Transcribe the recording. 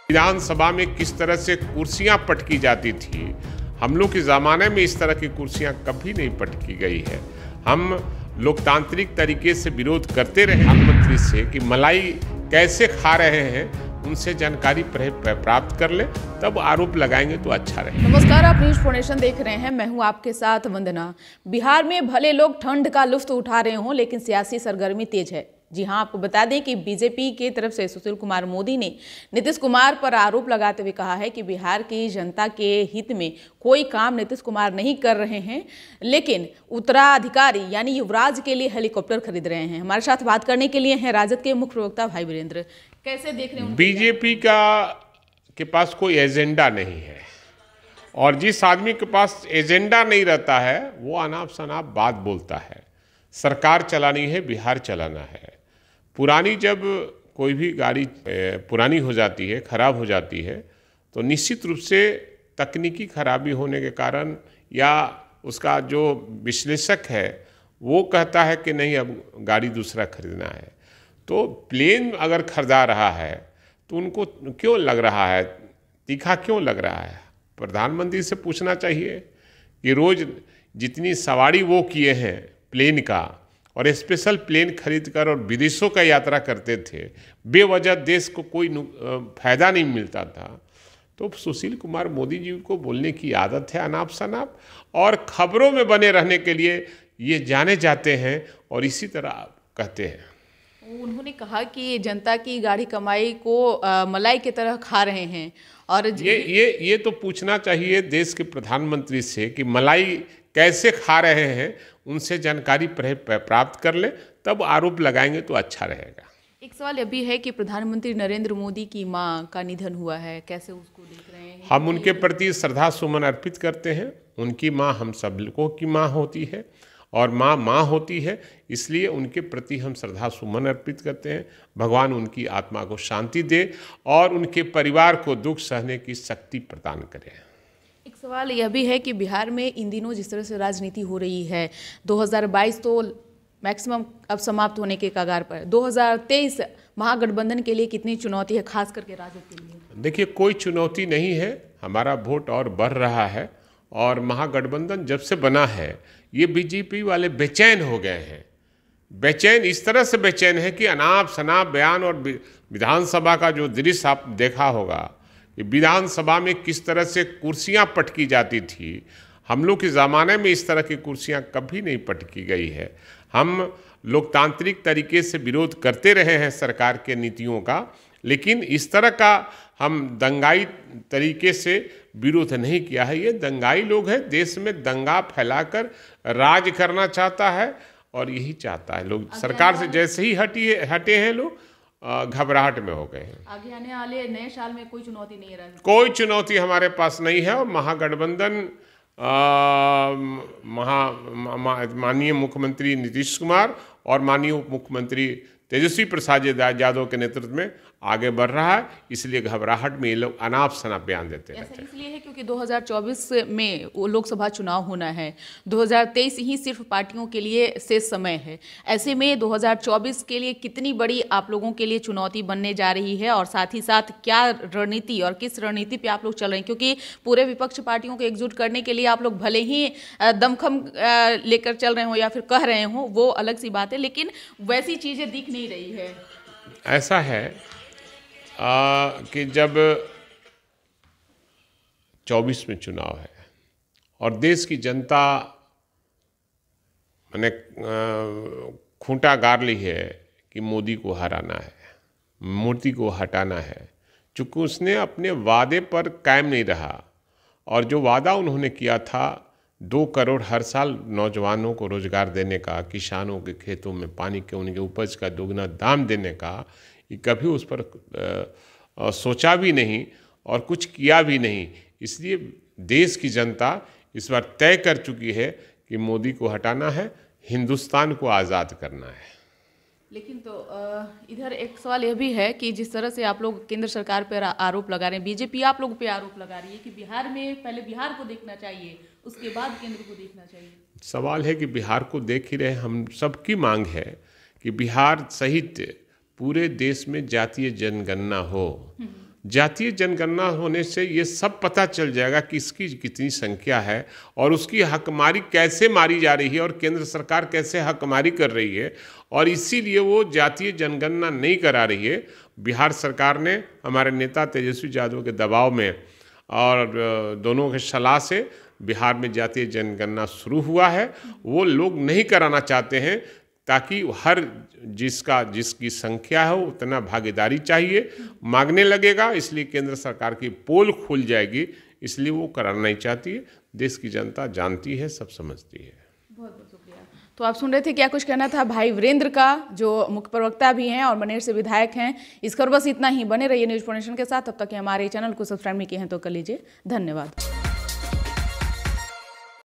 विधानसभा में किस तरह से कुर्सियां पटकी जाती थी, हम लोग के ज़माने में इस तरह की कुर्सियां कभी नहीं पटकी गई है। हम लोकतांत्रिक तरीके से विरोध करते रहे प्रधानमंत्री से कि मलाई कैसे खा रहे हैं, उनसे जानकारी प्राप्त कर ले, तब आरोप लगाएंगे तो अच्छा रहेगा। नमस्कार, आप न्यूज़ फोनेशन देख रहे हैं। मैं हूं आपके साथ वंदना। बिहार में भले लोग ठंड का लुत्फ उठा रहे हों, लेकिन सियासी सरगर्मी तेज है। जी हां, आपको बता दें कि बीजेपी की तरफ से सुशील कुमार मोदी ने नीतीश कुमार पर आरोप लगाते हुए कहा है कि बिहार की जनता के हित में कोई काम नीतीश कुमार नहीं कर रहे हैं, लेकिन उत्तराधिकारी यानी युवराज के लिए हेलीकॉप्टर खरीद रहे हैं। हमारे साथ बात करने के लिए हैं राजद के मुख्य प्रवक्ता भाई वीरेंद्र। कैसे देख रहे हैं? बीजेपी के पास कोई एजेंडा नहीं है, और जिस आदमी के पास एजेंडा नहीं रहता है वो अनाप शनाप बात बोलता है। सरकार चलानी है, बिहार चलाना है। पुरानी जब कोई भी गाड़ी पुरानी हो जाती है, खराब हो जाती है, तो निश्चित रूप से तकनीकी खराबी होने के कारण या उसका जो विश्लेषक है वो कहता है कि नहीं, अब गाड़ी दूसरा खरीदना है। तो प्लेन अगर खरीदा रहा है तो उनको क्यों लग रहा है, तीखा क्यों लग रहा है? प्रधानमंत्री से पूछना चाहिए कि रोज़ जितनी सवारी वो किए हैं प्लेन का, और स्पेशल प्लेन खरीद कर और विदेशों का यात्रा करते थे, बेवजह देश को कोई फायदा नहीं मिलता था। तो सुशील कुमार मोदी जी को बोलने की आदत है अनाप शनाप, और खबरों में बने रहने के लिए ये जाने जाते हैं और इसी तरह कहते हैं। उन्होंने कहा कि जनता की गाढ़ी कमाई को मलाई की तरह खा रहे हैं, और ये तो पूछना चाहिए देश के प्रधानमंत्री से कि मलाई कैसे खा रहे हैं, उनसे जानकारी प्राप्त कर ले, तब आरोप लगाएंगे तो अच्छा रहेगा। एक सवाल यह भी है कि प्रधानमंत्री नरेंद्र मोदी की मां का निधन हुआ है, कैसे उसको देख रहे हैं? हम उनके प्रति श्रद्धा सुमन अर्पित करते हैं। उनकी मां हम सब लोगों की मां होती है, और माँ होती है, इसलिए उनके प्रति हम श्रद्धा सुमन अर्पित करते हैं। भगवान उनकी आत्मा को शांति दे और उनके परिवार को दुख सहने की शक्ति प्रदान करे। एक सवाल यह भी है कि बिहार में इन दिनों जिस तरह से राजनीति हो रही है, 2022 तो मैक्सिमम अब समाप्त होने के कगार पर, 2023 महागठबंधन के लिए कितनी चुनौती है, खास करके राजद के लिए? देखिए, कोई चुनौती नहीं है। हमारा वोट और बढ़ रहा है, और महागठबंधन जब से बना है ये बीजेपी वाले बेचैन हो गए हैं। बेचैन इस तरह से बेचैन है कि अनाप शनाप बयान, और विधानसभा का जो दृश्य आप देखा होगा कि विधानसभा में किस तरह से कुर्सियां पटकी जाती थी, हम लोग के ज़माने में इस तरह की कुर्सियां कभी नहीं पटकी गई है। हम लोकतांत्रिक तरीके से विरोध करते रहे हैं सरकार के नीतियों का, लेकिन इस तरह का हम दंगाई तरीके से विरोध नहीं किया है। ये दंगाई लोग हैं, देश में दंगा फैलाकर राज करना चाहता है, और यही चाहता है लोग। सरकार से जैसे ही हटे हैं लोग घबराहट में हो गए हैं। आगे आने वाले नए साल में कोई चुनौती नहीं है? कोई चुनौती हमारे पास नहीं है, और महागठबंधन माननीय मुख्यमंत्री नीतीश कुमार और माननीय उप मुख्यमंत्री तेजस्वी प्रसाद यादव के नेतृत्व में आगे बढ़ रहा है। इसलिए घबराहट में ये लोग अनाप शनाप बयान देते रहते हैं। इसलिए है क्योंकि 2024 में वो लोकसभा चुनाव होना है, 2023 ही सिर्फ पार्टियों के लिए शेष समय है। ऐसे में 2024 के लिए कितनी बड़ी आप लोगों के लिए चुनौती बनने जा रही है, और साथ ही साथ क्या रणनीति और किस रणनीति पे आप लोग चल रहे हैं? क्योंकि पूरे विपक्ष पार्टियों को एकजुट करने के लिए आप लोग भले ही दमखम लेकर चल रहे हो या फिर कह रहे हो, वो अलग सी बात है, लेकिन वैसी चीजें दिख नहीं रही है। ऐसा है कि जब 24 में चुनाव है और देश की जनता मैंने खूंटा गाड़ ली है कि मोदी को हराना है, मोदी को हटाना है, चूँकि उसने अपने वादे पर कायम नहीं रहा, और जो वादा उन्होंने किया था 2 करोड़ हर साल नौजवानों को रोजगार देने का, किसानों के खेतों में पानी के उनके उपज का दोगुना दाम देने का, ये कभी उस पर सोचा भी नहीं और कुछ किया भी नहीं। इसलिए देश की जनता इस बार तय कर चुकी है कि मोदी को हटाना है, हिंदुस्तान को आज़ाद करना है। लेकिन तो इधर एक सवाल यह भी है कि जिस तरह से आप लोग केंद्र सरकार पर आरोप लगा रहे हैं, बीजेपी आप लोगों पे आरोप लगा रही है कि बिहार में पहले बिहार को देखना चाहिए, उसके बाद केंद्र को देखना चाहिए। सवाल है कि बिहार को देख ही रहे, हम सबकी मांग है कि बिहार सहित पूरे देश में जातीय जनगणना हो, जातीय जनगणना होने से ये सब पता चल जाएगा कि इसकी कितनी संख्या है और उसकी हकमारी कैसे मारी जा रही है और केंद्र सरकार कैसे हकमारी कर रही है, और इसीलिए वो जातीय जनगणना नहीं करा रही है। बिहार सरकार ने हमारे नेता तेजस्वी यादव के दबाव में और दोनों के सलाह से बिहार में जातीय जनगणना शुरू हुआ है। वो लोग नहीं कराना चाहते हैं ताकि हर जिसकी संख्या है उतना भागीदारी चाहिए, मांगने लगेगा, इसलिए केंद्र सरकार की पोल खुल जाएगी, इसलिए वो कराना नहीं चाहती है। देश की जनता जानती है, सब समझती है। बहुत बहुत शुक्रिया। तो आप सुन रहे थे, क्या कुछ कहना था भाई वीरेंद्र का, जो मुख्य प्रवक्ता भी हैं और मनेर से विधायक हैं। इस खबर बस इतना ही। बने रहिए न्यूज़ पोनेशन के साथ। तब तक हमारे चैनल को सब्सक्राइब नहीं किए हैं तो कर लीजिए। धन्यवाद।